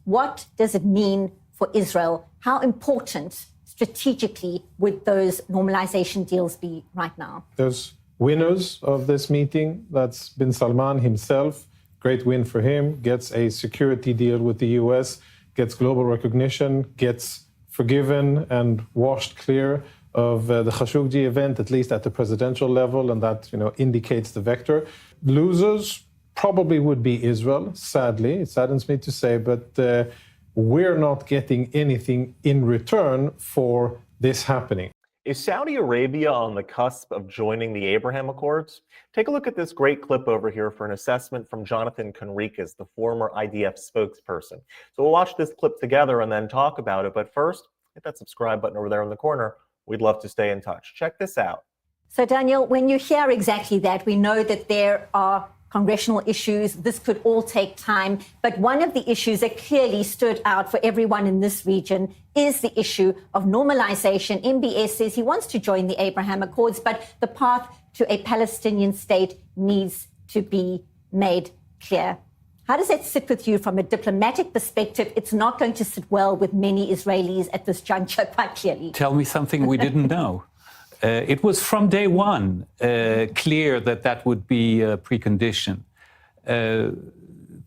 What does it mean for Israel? How important strategically would those normalization deals be right now? There's winners of this meeting. That's bin Salman himself. Great win for him. Gets a security deal with the US, gets global recognition, gets forgiven and washed clear of the Khashoggi event, at least at the presidential level, and that indicates the vector. Losers probably would be Israel, sadly. It saddens me to say, but we're not getting anything in return for this happening. Is Saudi Arabia on the cusp of joining the Abraham Accords? Take a look at this great clip over here for an assessment from Jonathan Concricus, the former IDF spokesperson. So we'll watch this clip together and then talk about it. But first, hit that subscribe button over there in the corner. We'd love to stay in touch. Check this out. So, Daniel, when you hear exactly that, we know that there are congressional issues. This could all take time. But one of the issues that clearly stood out for everyone in this region is the issue of normalization. MBS says he wants to join the Abraham Accords, but the path to a Palestinian state needs to be made clear. How does that sit with you from a diplomatic perspective? It's not going to sit well with many Israelis at this juncture, quite clearly. Tell me something we didn't know. It was from day one clear that that would be a precondition. The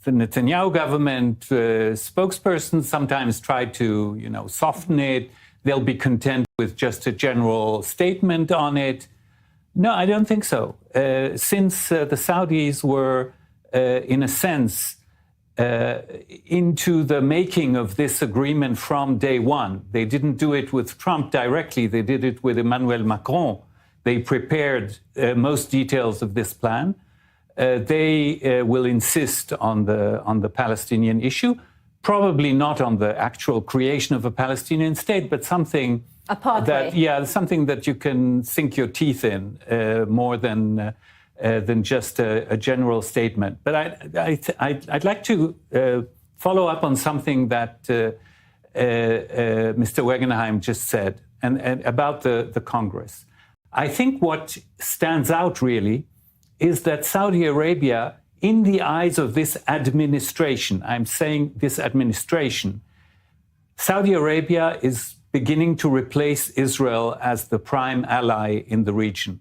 Netanyahu government spokespersons sometimes try to, soften it. They'll be content with just a general statement on it. No, I don't think so. Since the Saudis were, in a sense, into the making of this agreement from day one. They didn't do it with Trump directly. They did it with Emmanuel Macron. They prepared most details of this plan. They will insist on the Palestinian issue, probably not on the actual creation of a Palestinian state, but something something that you can sink your teeth in more than just a general statement. But I'd like to follow up on something that Mr. Wegenheim just said and about the Congress. I think what stands out really is that Saudi Arabia, in the eyes of this administration, I'm saying this administration, Saudi Arabia is beginning to replace Israel as the prime ally in the region.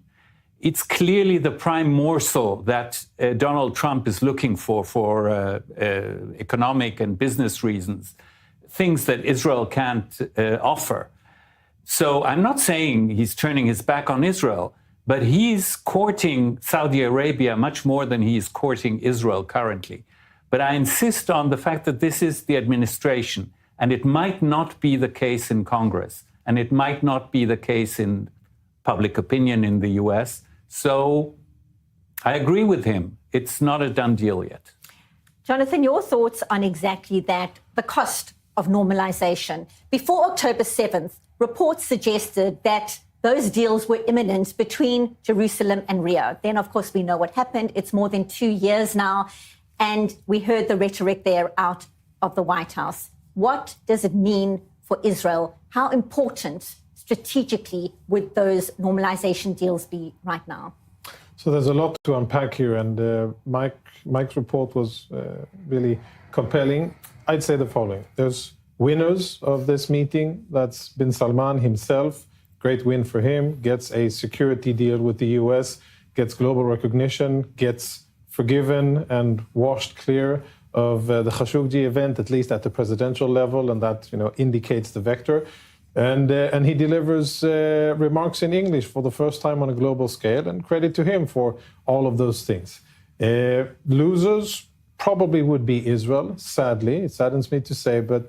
It's clearly the prime morsel that Donald Trump is looking for economic and business reasons, things that Israel can't offer. So I'm not saying he's turning his back on Israel, but he's courting Saudi Arabia much more than he is courting Israel currently. But I insist on the fact that this is the administration, and it might not be the case in Congress, and it might not be the case in public opinion in the US. So I agree with him. It's not a done deal yet. Jonathan, your thoughts on exactly that, the cost of normalization. Before October 7th, reports suggested that those deals were imminent between Jerusalem and Riyadh. Then, of course, we know what happened. It's more than 2 years now. And we heard the rhetoric there out of the White House. What does it mean for Israel? How important strategically would those normalization deals be right now? So there's a lot to unpack here, and Mike's report was really compelling. I'd say the following. There's winners of this meeting. That's bin Salman himself. Great win for him. Gets a security deal with the US, gets global recognition, gets forgiven and washed clear of the Khashoggi event, at least at the presidential level, and that indicates the vector. And he delivers remarks in English for the first time on a global scale, and credit to him for all of those things. Losers probably would be Israel, sadly. It saddens me to say, but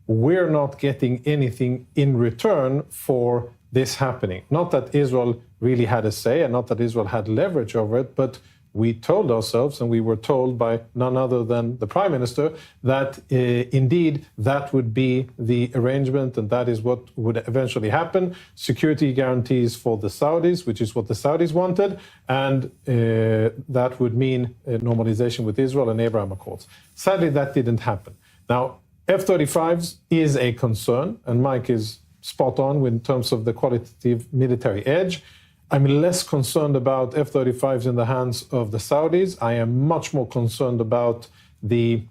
we're not getting anything in return for this happening. Not that Israel really had a say and not that Israel had leverage over it, but we told ourselves, and we were told by none other than the Prime Minister, that indeed that would be the arrangement and that is what would eventually happen. Security guarantees for the Saudis, which is what the Saudis wanted, and that would mean normalization with Israel and Abraham Accords. Sadly, that didn't happen. Now, F-35s is a concern, and Mike is spot on in terms of the qualitative military edge. I'm less concerned about F-35s in the hands of the Saudis. I am much more concerned about the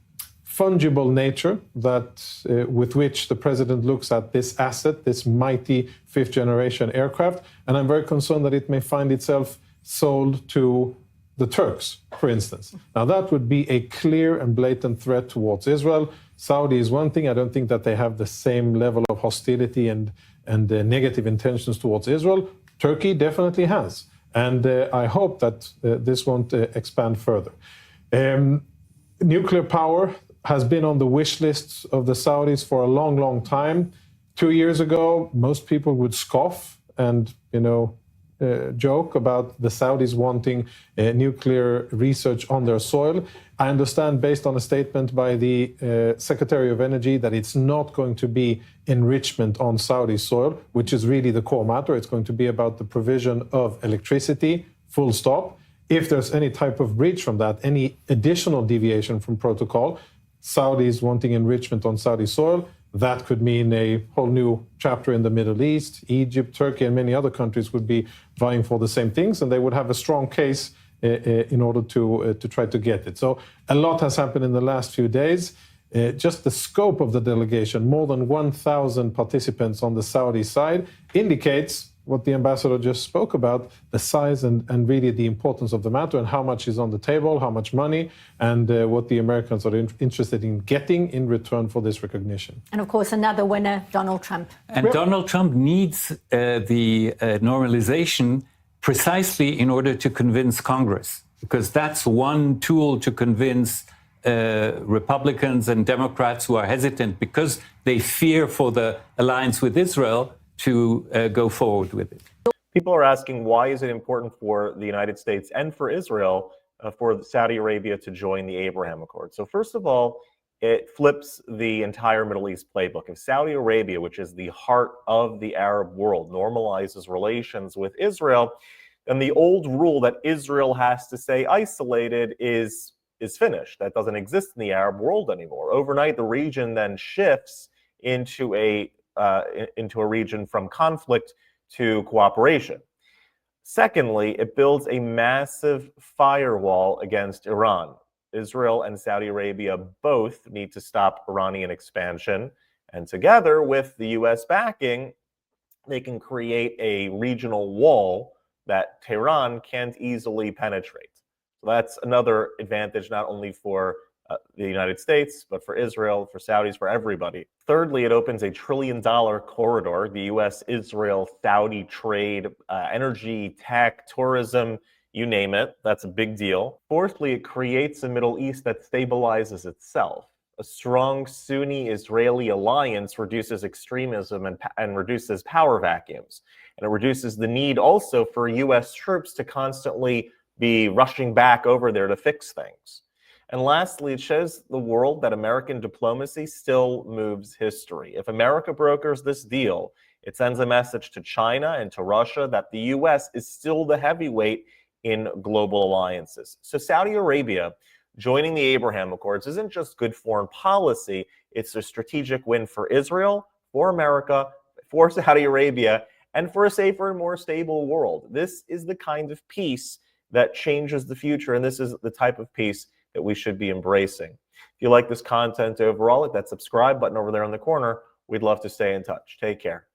fungible nature with which the president looks at this asset, this mighty fifth-generation aircraft, and I'm very concerned that it may find itself sold to the Turks, for instance. Now, that would be a clear and blatant threat towards Israel. Saudi is one thing. I don't think that they have the same level of hostility and negative intentions towards Israel. Turkey definitely has. And I hope that this won't expand further. Nuclear power has been on the wish lists of the Saudis for a long, long time. 2 years ago, most people would scoff and, joke about the Saudis wanting nuclear research on their soil. I understand, based on a statement by the Secretary of Energy, that it's not going to be enrichment on Saudi soil, which is really the core matter. It's going to be about the provision of electricity, full stop. If there's any type of breach from that, any additional deviation from protocol, Saudis wanting enrichment on Saudi soil, that could mean a whole new chapter in the Middle East. Egypt, Turkey, and many other countries would be vying for the same things, and they would have a strong case in order to try to get it. So a lot has happened in the last few days. Just the scope of the delegation, more than 1,000 participants on the Saudi side, indicates what the ambassador just spoke about, the size and really the importance of the matter and how much is on the table, how much money, and what the Americans are interested in getting in return for this recognition. And of course, another winner, Donald Trump. And Donald Trump needs the normalization precisely in order to convince Congress, because that's one tool to convince Republicans and Democrats who are hesitant because they fear for the alliance with Israel to go forward with it. People are asking, why is it important for the United States and for Israel for Saudi Arabia to join the Abraham Accords? So first of all, it flips the entire Middle East playbook. If Saudi Arabia, which is the heart of the Arab world, normalizes relations with Israel, then the old rule that Israel has to stay isolated is finished. That doesn't exist in the Arab world anymore. Overnight, the region then shifts into a region from conflict to cooperation. Secondly, it builds a massive firewall against Iran. Israel and Saudi Arabia both need to stop Iranian expansion, and together with the US backing, they can create a regional wall that Tehran can't easily penetrate. So that's another advantage, not only for the United States, but for Israel, for Saudis, for everybody. Thirdly, it opens a $1 trillion corridor, the US, Israel, Saudi trade, energy, tech, tourism, you name it. That's a big deal. Fourthly, it creates a Middle East that stabilizes itself. A strong Sunni-Israeli alliance reduces extremism and reduces power vacuums. And it reduces the need also for US troops to constantly be rushing back over there to fix things. And lastly, it shows the world that American diplomacy still moves history. If America brokers this deal, it sends a message to China and to Russia that the US is still the heavyweight in global alliances. So Saudi Arabia joining the Abraham Accords isn't just good foreign policy, it's a strategic win for Israel, for America, for Saudi Arabia, and for a safer and more stable world. This is the kind of peace that changes the future, and this is the type of peace that we should be embracing. If you like this content overall, hit that subscribe button over there in the corner. We'd love to stay in touch. Take care.